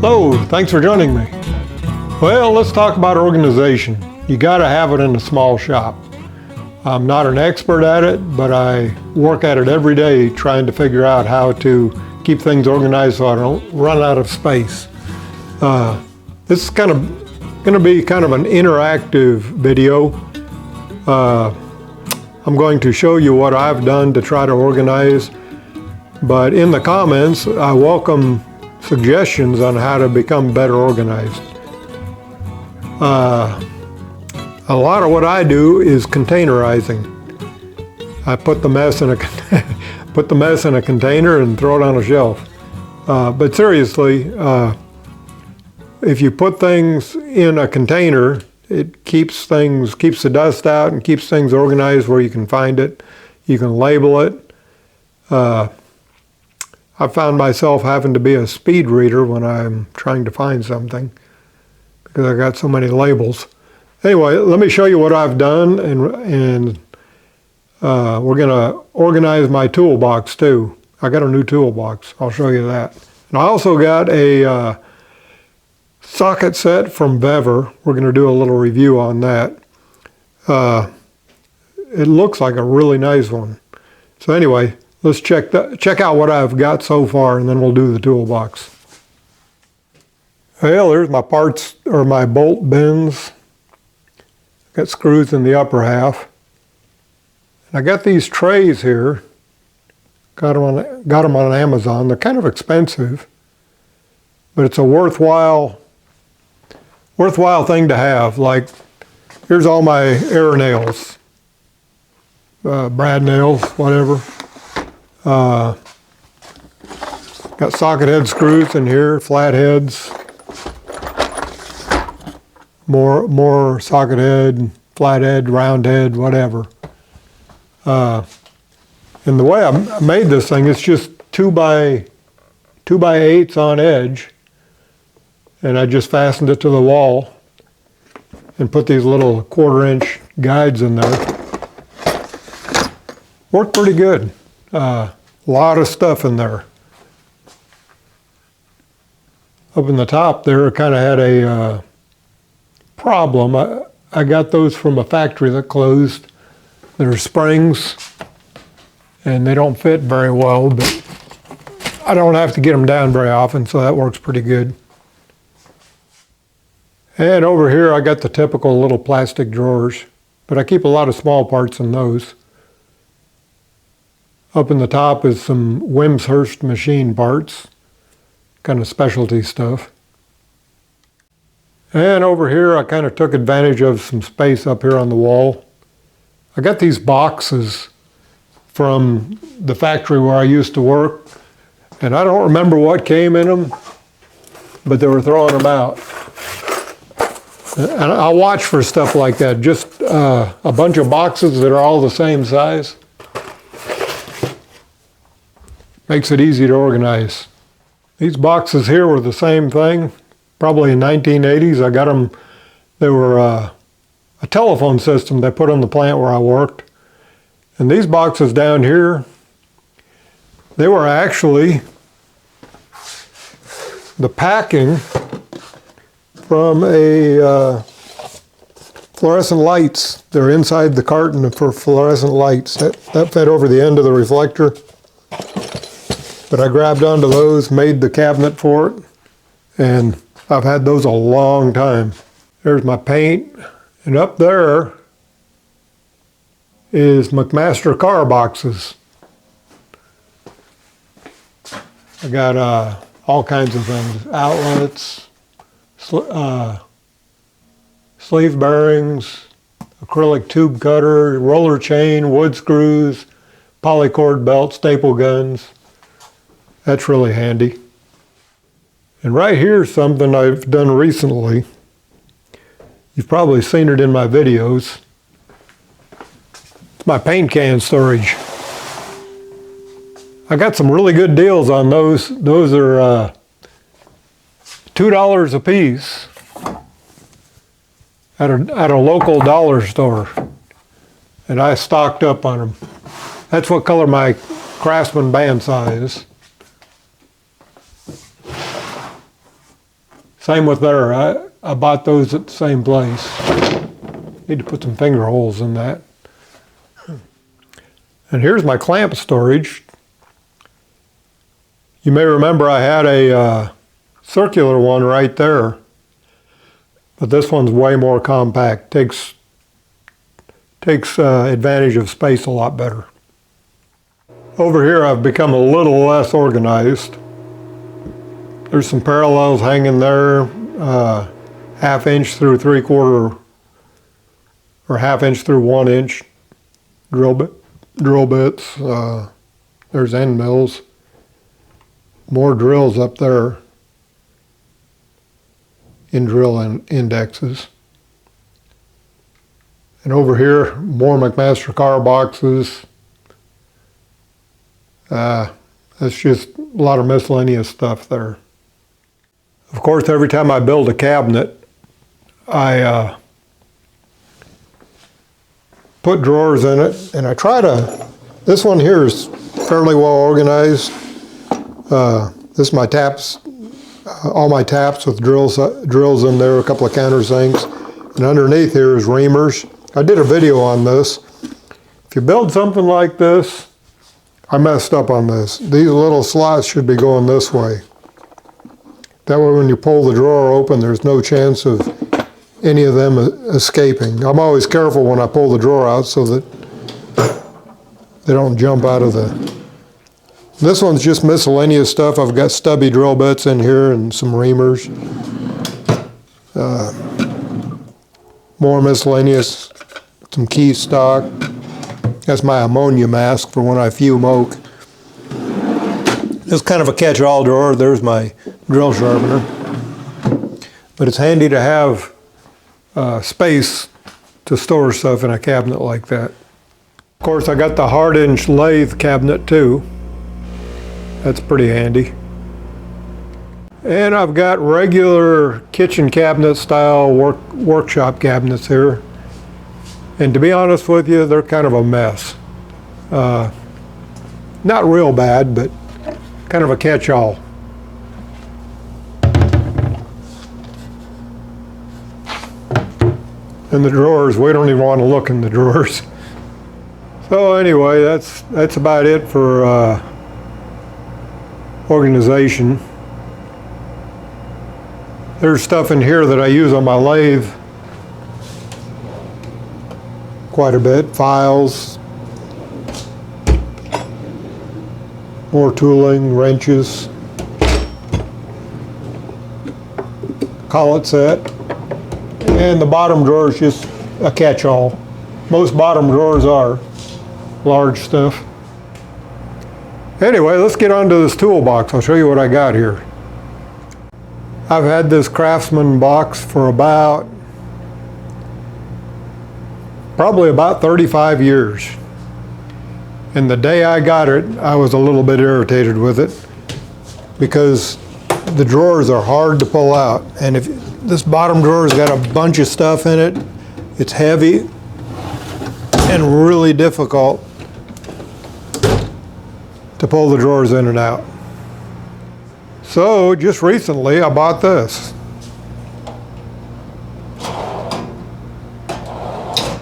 Hello, thanks for joining me. Well, let's talk about organization. You got to have it in a small shop. I'm not an expert at it, but I work at it every day trying to figure out how to keep things organized so I don't run out of space. This is going to be kind of an interactive video. I'm going to show you what I've done to try to organize, but in the comments, I welcome suggestions on how to become better organized. A lot of what I do is containerizing. I put the mess in a container and throw it on a shelf. But seriously, if you put things in a container, it keeps the dust out and keeps things organized where you can find it. You can label it. I found myself having to be a speed reader when I'm trying to find something because I got so many labels. Anyway, let me show you what I've done, and we're going to organize my toolbox too. I got a new toolbox. I'll show you that. And I also got a socket set from Vevor. We're going to do a little review on that. It looks like a really nice one. So anyway, let's check out what I've got so far, and then we'll do the toolbox. Well, there's my parts, or my bolt bins. Got screws in the upper half. And I got these trays here. Got them on Amazon. They're kind of expensive, but it's a worthwhile thing to have. Like, here's all my air nails, brad nails, whatever. Got socket head screws in here, flat heads, more socket head, flat head, round head, whatever. And the way I made this thing, it's just 2x8s on edge, and I just fastened it to the wall and put these little 1/4-inch guides in there. Worked pretty good. A lot of stuff in there. Up in the top there, I kind of had a problem. I got those from a factory that closed. They're springs, and they don't fit very well, but I don't have to get them down very often, so that works pretty good. And over here, I got the typical little plastic drawers, but I keep a lot of small parts in those. Up in the top is some Wimshurst machine parts, kind of specialty stuff. And over here, I kind of took advantage of some space up here on the wall. I got these boxes from the factory where I used to work, and I don't remember what came in them, but they were throwing them out. And I'll watch for stuff like that, just a bunch of boxes that are all the same size. Makes it easy to organize. These boxes here were the same thing, probably in 1980s. I got them, they were a telephone system they put on the plant where I worked. And these boxes down here, they were actually the packing from a fluorescent lights. They're inside the carton for fluorescent lights. That fed over the end of the reflector. But I grabbed onto those, made the cabinet for it, and I've had those a long time. There's my paint, and up there is McMaster car boxes. I got all kinds of things, outlets, sleeve bearings, acrylic tube cutter, roller chain, wood screws, polycord belt, staple guns. That's really handy. And right here's something I've done recently. You've probably seen it in my videos. It's my paint can storage. I got some really good deals on those. Those are $2 a piece at a local dollar store. And I stocked up on them. That's what color my Craftsman bandsaw is. Same with there. I bought those at the same place. Need to put some finger holes in that. And here's my clamp storage. You may remember I had a circular one right there, but this one's way more compact. Takes advantage of space a lot better. Over here I've become a little less organized. There's some parallels hanging there, 1/2 inch through 3/4 or 1/2 inch through 1 inch drill bits. There's end mills. More drills up there in drill indexes. And over here, more McMaster car boxes. That's just a lot of miscellaneous stuff there. Of course, every time I build a cabinet, I put drawers in it, and I try to, this one here is fairly well organized. This is my taps, all my taps with drills in there, a couple of countersinks, and underneath here is reamers. I did a video on this. If you build something like this, I messed up on this. These little slots should be going this way. That way when you pull the drawer open, there's no chance of any of them escaping. I'm always careful when I pull the drawer out so that they don't jump out of the... This one's just miscellaneous stuff. I've got stubby drill bits in here and some reamers. More miscellaneous, some key stock. That's my ammonia mask for when I fume oak. It's kind of a catch-all drawer. There's my drill sharpener. But it's handy to have space to store stuff in a cabinet like that. Of course, I got the hard-inch lathe cabinet too. That's pretty handy. And I've got regular kitchen cabinet style workshop cabinets here. And to be honest with you, they're kind of a mess. Not real bad, but kind of a catch-all. And the drawers, we don't even want to look in the drawers. So anyway, that's about it for organization. There's stuff in here that I use on my lathe quite a bit. Files, more tooling, wrenches, collet set, and the bottom drawer is just a catch-all. Most bottom drawers are large stuff. Anyway, let's get on to this toolbox. I'll show you what I got here. I've had this Craftsman box for probably about 35 years. And the day I got it, I was a little bit irritated with it because the drawers are hard to pull out. And if this bottom drawer's got a bunch of stuff in it, it's heavy and really difficult to pull the drawers in and out. So just recently I bought this.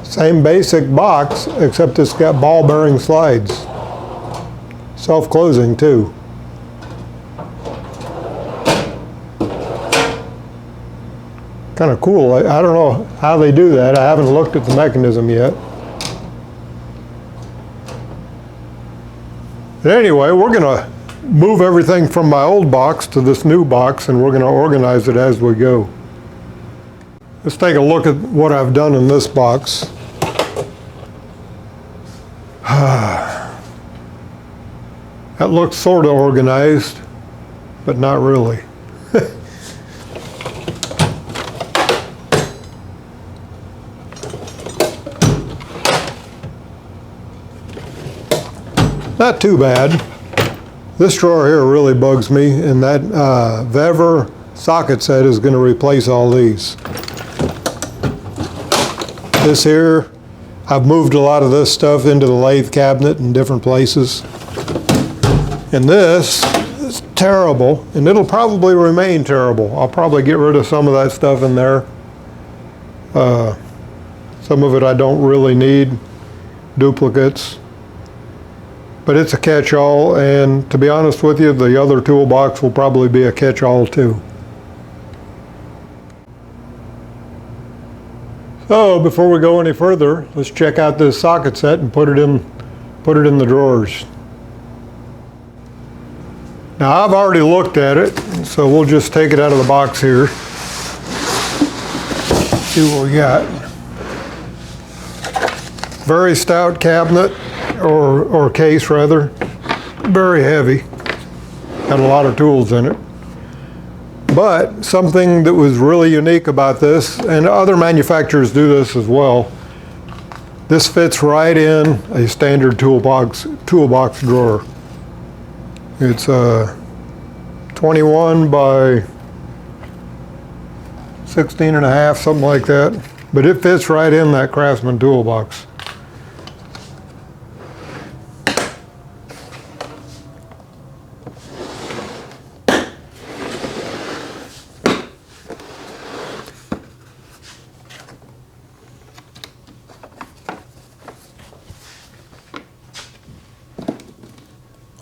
Same basic box, except it's got ball bearing slides. Self-closing too. Kind of cool. I don't know how they do that. I haven't looked at the mechanism yet. But anyway, we're gonna move everything from my old box to this new box, and we're gonna organize it as we go. Let's take a look at what I've done in this box. That looks sort of organized, but not really. Not too bad. This drawer here really bugs me, and that Vevor socket set is going to replace all these. This here, I've moved a lot of this stuff into the lathe cabinet in different places. And this terrible, and it'll probably remain terrible. I'll probably get rid of some of that stuff in there. Some of it I don't really need, duplicates. But it's a catch-all, and to be honest with you, the other toolbox will probably be a catch-all too. So before we go any further, let's check out this socket set and put it in the drawers. Now I've already looked at it, so we'll just take it out of the box here. See what we got. Very stout cabinet, or case rather. Very heavy. Got a lot of tools in it. But something that was really unique about this, and other manufacturers do this as well, this fits right in a standard toolbox drawer. It's a 21 by 16 and a half, something like that. But it fits right in that Craftsman toolbox.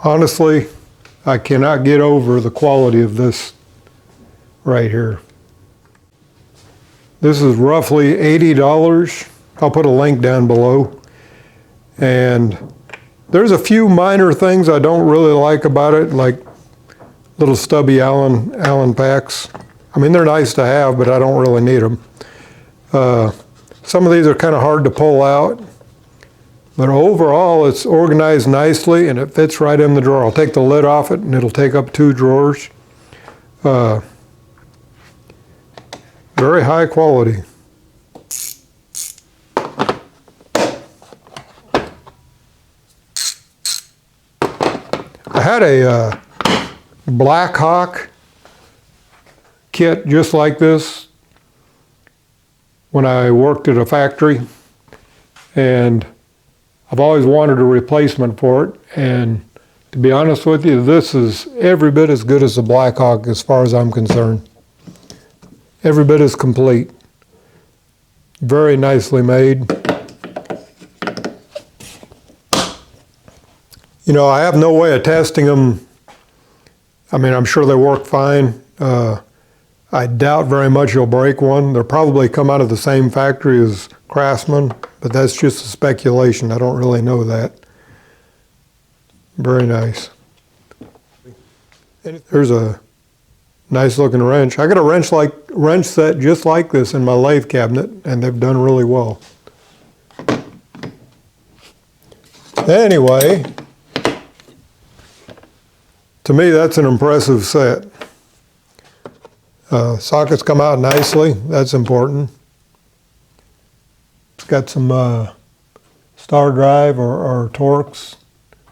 Honestly, I cannot get over the quality of this right here. This is roughly $80. I'll put a link down below. And there's a few minor things I don't really like about it, like little stubby Allen packs. I mean, they're nice to have, but I don't really need them. Some of these are kind of hard to pull out. But overall, it's organized nicely and it fits right in the drawer. I'll take the lid off it and it'll take up 2 drawers. Very high quality. I had a Black Hawk kit just like this when I worked at a factory, and I've always wanted a replacement for it, and to be honest with you, this is every bit as good as the Black Hawk as far as I'm concerned. Every bit as complete. Very nicely made. You know, I have no way of testing them. I mean, I'm sure they work fine. I doubt very much you'll break one. They'll probably come out of the same factory as Craftsman, but that's just a speculation. I don't really know that. Very nice. There's a nice looking wrench. I got a wrench set just like this in my lathe cabinet, and they've done really well. Anyway, to me that's an impressive set. Sockets come out nicely, that's important. It's got some star drive or Torx,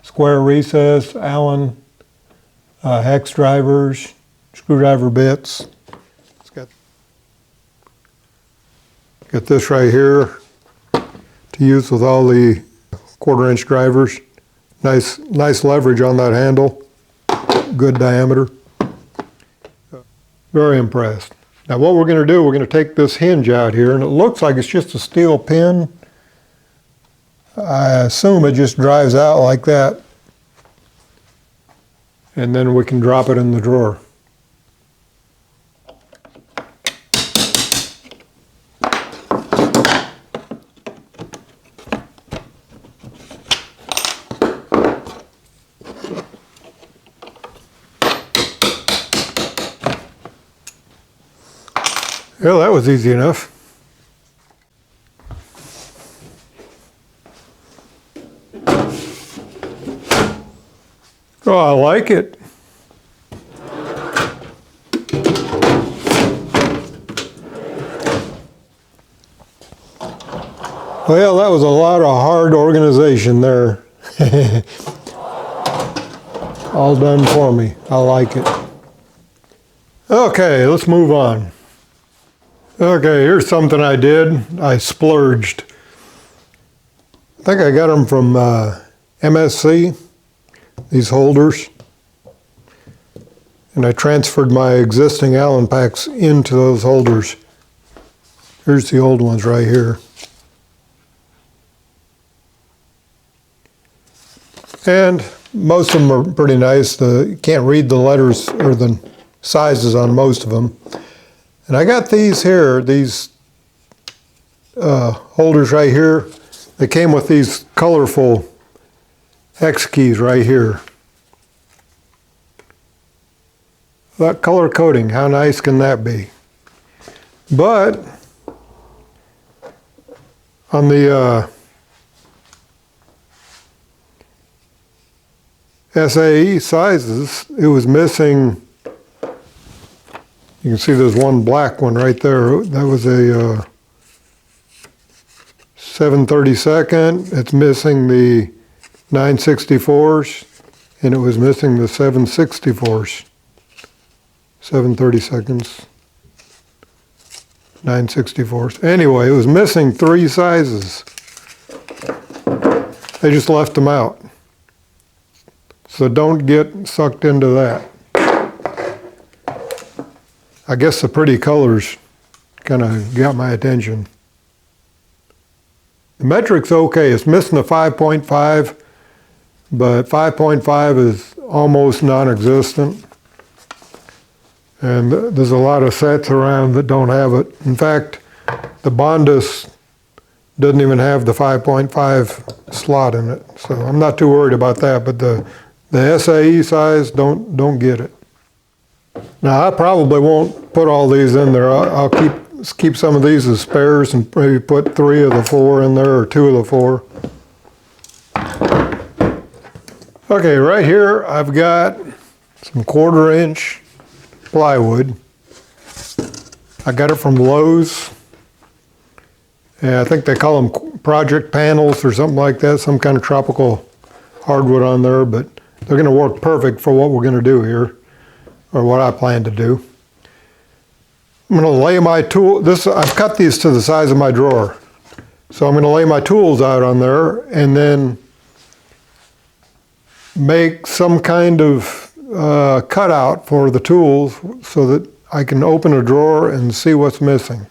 square recess, Allen, hex drivers, screwdriver bits. It's got this right here to use with all the 1/4 inch drivers. Nice leverage on that handle, good diameter. Very impressed. Now what we're going to do, we're going to take this hinge out here, and it looks like it's just a steel pin. I assume it just drives out like that, and then we can drop it in the drawer. Well, that was easy enough. Oh, I like it. Well, that was a lot of hard organization there. All done for me. I like it. Okay, let's move on. Okay, here's something I did. I splurged. I think I got them from MSC, these holders. and I transferred my existing Allen packs into those holders. Here's the old ones right here. And most of them are pretty nice. You can't read the letters or the sizes on most of them. And I got these here, these holders right here. They came with these colorful hex keys right here. That color coding, how nice can that be? But on the SAE sizes, it was missing. You can see there's one black one right there. That was a 7/32. It's missing the 9/64s, and it was missing the 7/64s. 7/32, 9/64s. Anyway, it was missing 3 sizes. They just left them out. So don't get sucked into that. I guess the pretty colors kind of got my attention. The metric's okay. It's missing the 5.5, but 5.5 is almost non-existent. And there's a lot of sets around that don't have it. In fact, the Bondus doesn't even have the 5.5 slot in it. So I'm not too worried about that, but the SAE size, don't get it. Now I probably won't put all these in there. I'll keep some of these as spares and maybe put 3 of the 4 in there or 2 of the 4. Okay, right here I've got some 1/4 inch plywood. I got it from Lowe's. And I think they call them project panels or something like that, some kind of tropical hardwood on there, but they're going to work perfect for what we're going to do here, or what I plan to do. I'm going to lay my tool, I've cut these to the size of my drawer. So I'm going to lay my tools out on there and then make some kind of cutout for the tools so that I can open a drawer and see what's missing.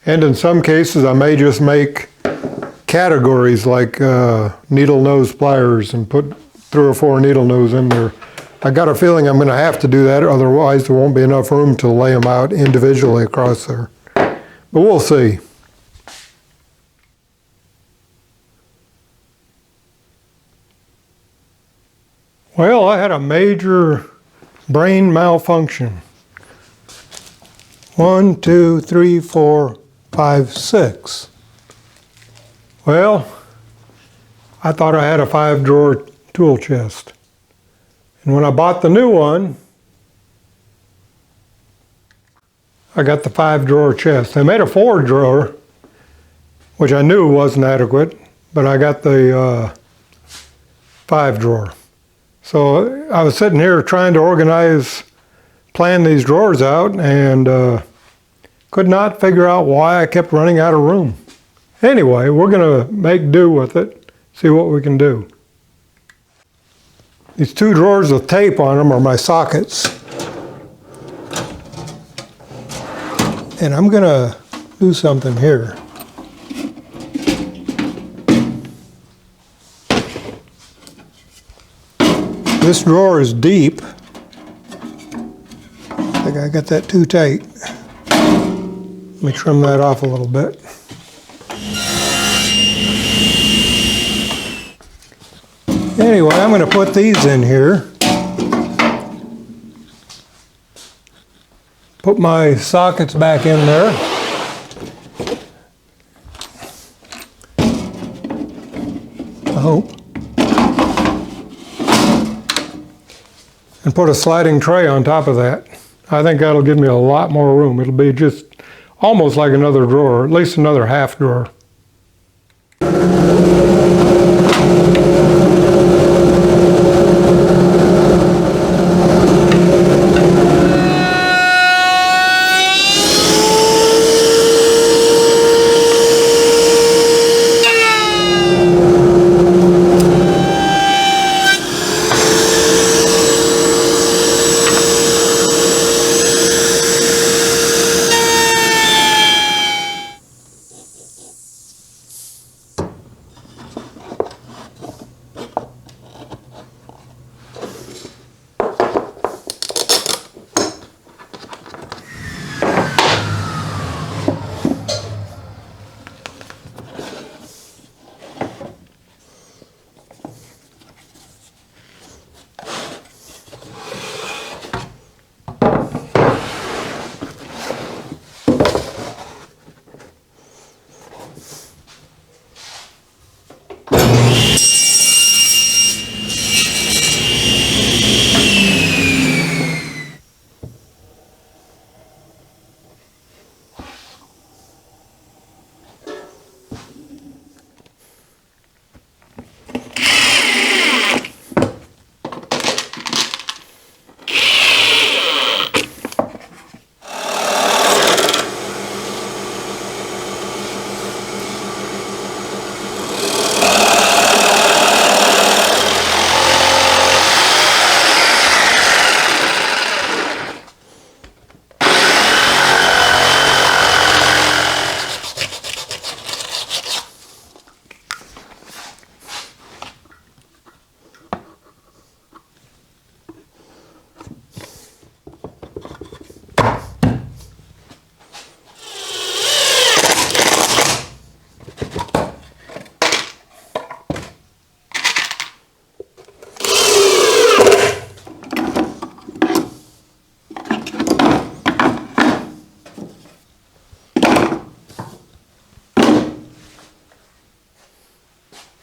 And in some cases I may just make categories like needle nose pliers and put 3 or 4 needle nose in there. I got a feeling I'm going to have to do that, otherwise there won't be enough room to lay them out individually across there. But we'll see. Well, I had a major brain malfunction. 1, 2, 3, 4, 5, 6. Well, I thought I had a 5-drawer tool chest. And when I bought the new one, I got the 5-drawer chest. They made a 4-drawer, which I knew wasn't adequate, but I got the 5-drawer. So I was sitting here trying to plan these drawers out, and could not figure out why I kept running out of room. Anyway, we're going to make do with it, see what we can do. These 2 drawers with tape on them are my sockets. And I'm going to do something here. This drawer is deep. I think I got that too tight. Let me trim that off a little bit. Anyway, I'm going to put these in here. Put my sockets back in there. I hope. And put a sliding tray on top of that. I think that'll give me a lot more room. It'll be just almost like another drawer, at least another half drawer.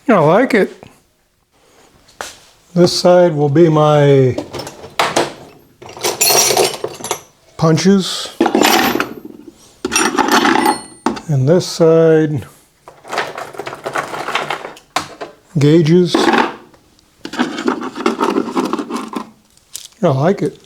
I like it. This side will be my punches. And this side, gauges. I like it.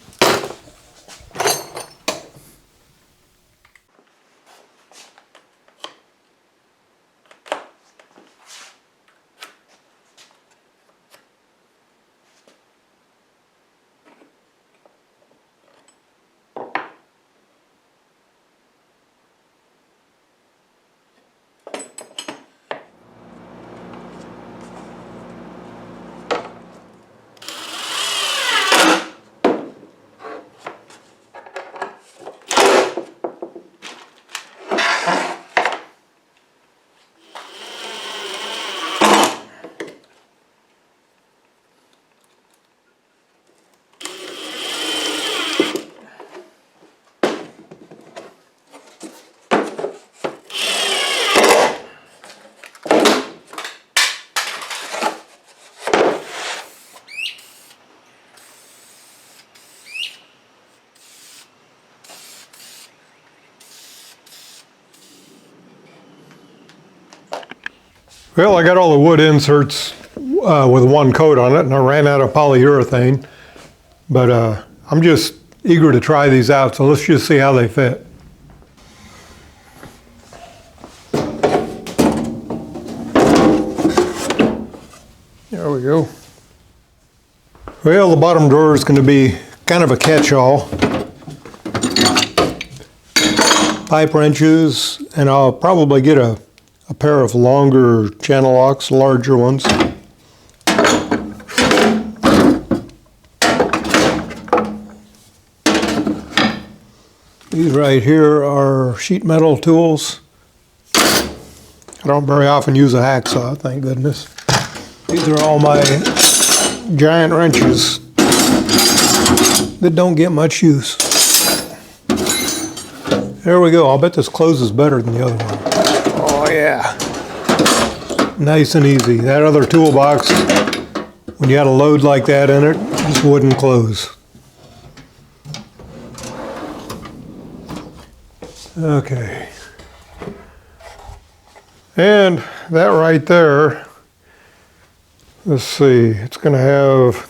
Well, I got all the wood inserts with one coat on it, and I ran out of polyurethane. But I'm just eager to try these out, so let's just see how they fit. There we go. Well, the bottom drawer is going to be kind of a catch-all. Pipe wrenches, and I'll probably get a pair of longer channel locks, larger ones. These right here are sheet metal tools. I don't very often use a hacksaw, thank goodness. These are all my giant wrenches that don't get much use. There we go. I'll bet this closes better than the other one. Oh yeah. Nice and easy. That other toolbox, when you had a load like that in it, just wouldn't close. Okay. And that right there, let's see, it's going to have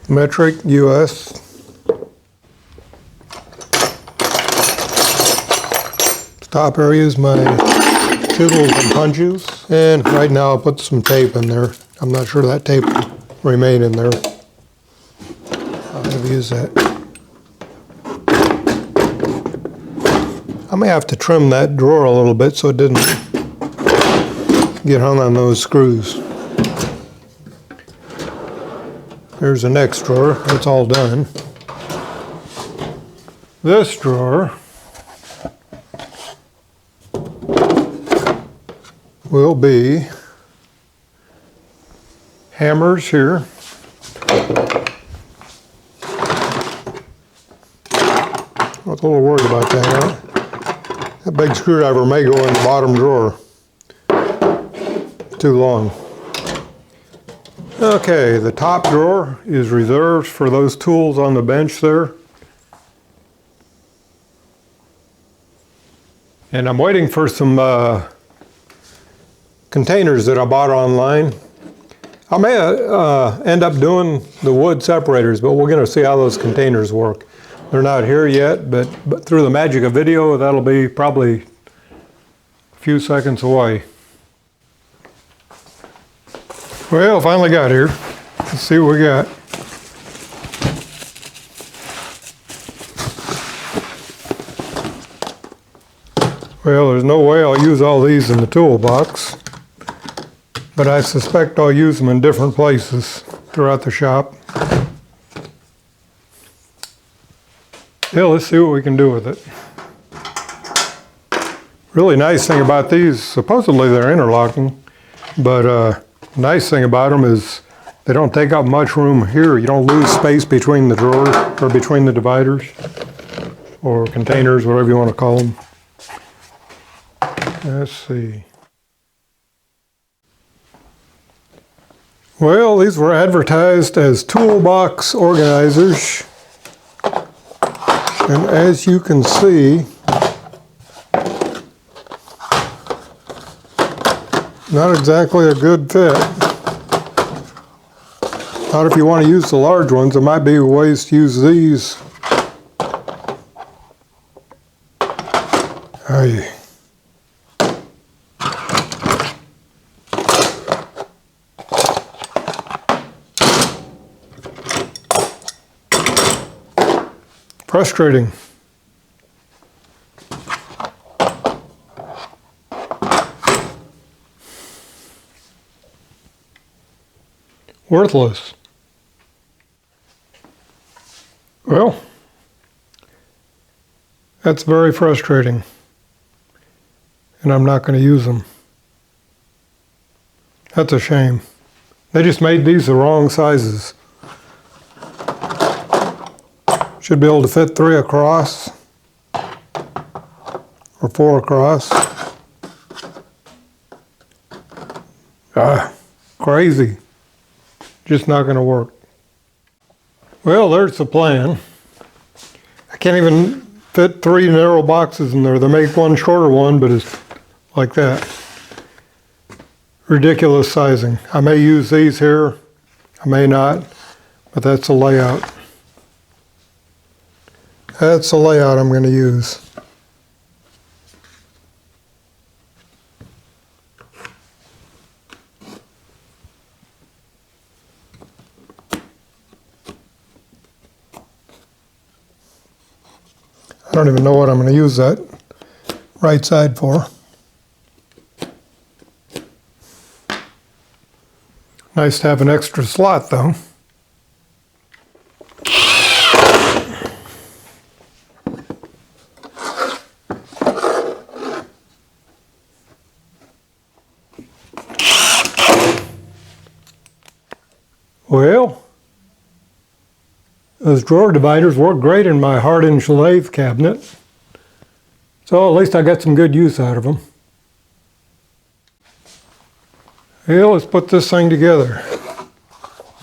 metric US. Top area is my chisels and punches, and right now I'll put some tape in there. I'm not sure that tape will remain in there. I'll have to use that. I may have to trim that drawer a little bit so it didn't get hung on those screws. There's the next drawer. It's all done. This drawer will be hammers here. I was a little worried about that. Huh? That big screwdriver may go in the bottom drawer. Too long. Okay, the top drawer is reserved for those tools on the bench there. And I'm waiting for some containers that I bought online. I may end up doing the wood separators, but we're going to see how those containers work. They're not here yet, but through the magic of video, that'll be probably a few seconds away. Well, finally got here. Let's see what we got. Well, there's no way I'll use all these in the toolbox, but I suspect I'll use them in different places throughout the shop. Yeah, let's see what we can do with it. Really nice thing about these, supposedly they're interlocking, but nice thing about them is they don't take up much room here. You don't lose space between the drawers or between the dividers or containers, whatever you want to call them. Let's see. Well, these were advertised as toolbox organizers. And as you can see, not exactly a good fit. Not if you want to use the large ones. There might be ways to use these. Aye. Frustrating. Worthless. Well, that's very frustrating. And I'm not going to use them. That's a shame. They just made these the wrong sizes. Should be able to fit 3 across or 4 across. Crazy. Just not going to work. Well, there's the plan. I can't even fit 3 narrow boxes in there. They make one shorter one, but it's like that. Ridiculous sizing. I may use these here, I may not, but that's the layout. That's the layout I'm going to use. I don't even know what I'm going to use that right side for. Nice to have an extra slot though. Well, those drawer dividers work great in my hard-inch lathe cabinet. So at least I got some good use out of them. Well, let's put this thing together.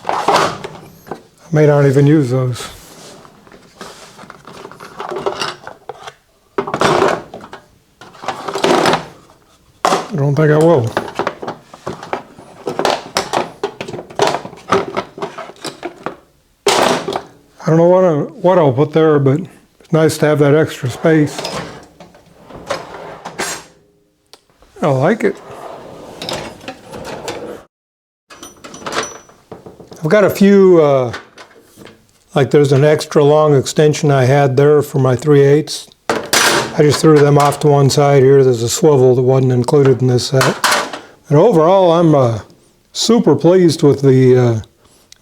I may not even use those. I don't think I will. I don't know what I'll put there, but it's nice to have that extra space. I like it. I've got a few, like there's an extra long extension I had there for my 3/8. I just threw them off to one side here. There's a swivel that wasn't included in this set. But overall, I'm super pleased with the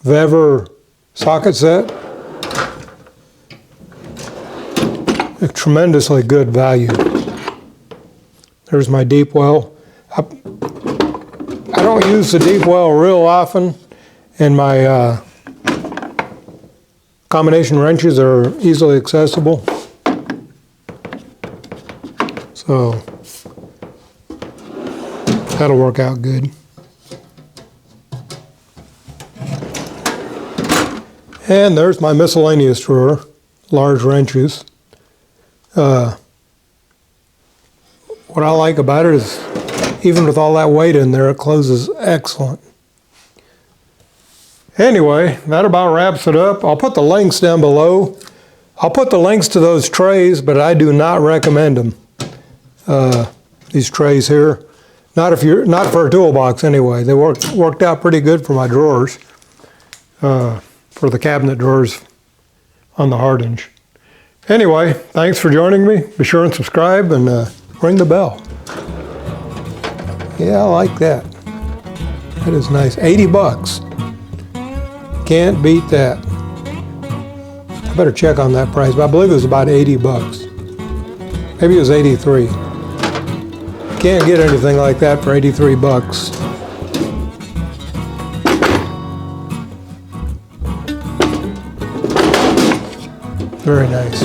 Vevor socket set. A tremendously good value. There's my deep well. I don't use the deep well real often, and my combination wrenches are easily accessible. So that'll work out good. And there's my miscellaneous drawer, large wrenches. What I like about it is, even with all that weight in there, it closes excellent. Anyway, that about wraps it up. I'll put the links down below. I'll put the links to those trays, but I do not recommend them. These trays here, not for a toolbox anyway. They worked out pretty good for my drawers, for the cabinet drawers on the hard-inch. Anyway, thanks for joining me. Be sure and subscribe and ring the bell. Yeah, I like that. That is nice. 80 bucks. Can't beat that. I better check on that price, but I believe it was about 80 bucks. Maybe it was 83. Can't get anything like that for 83 bucks. Very nice.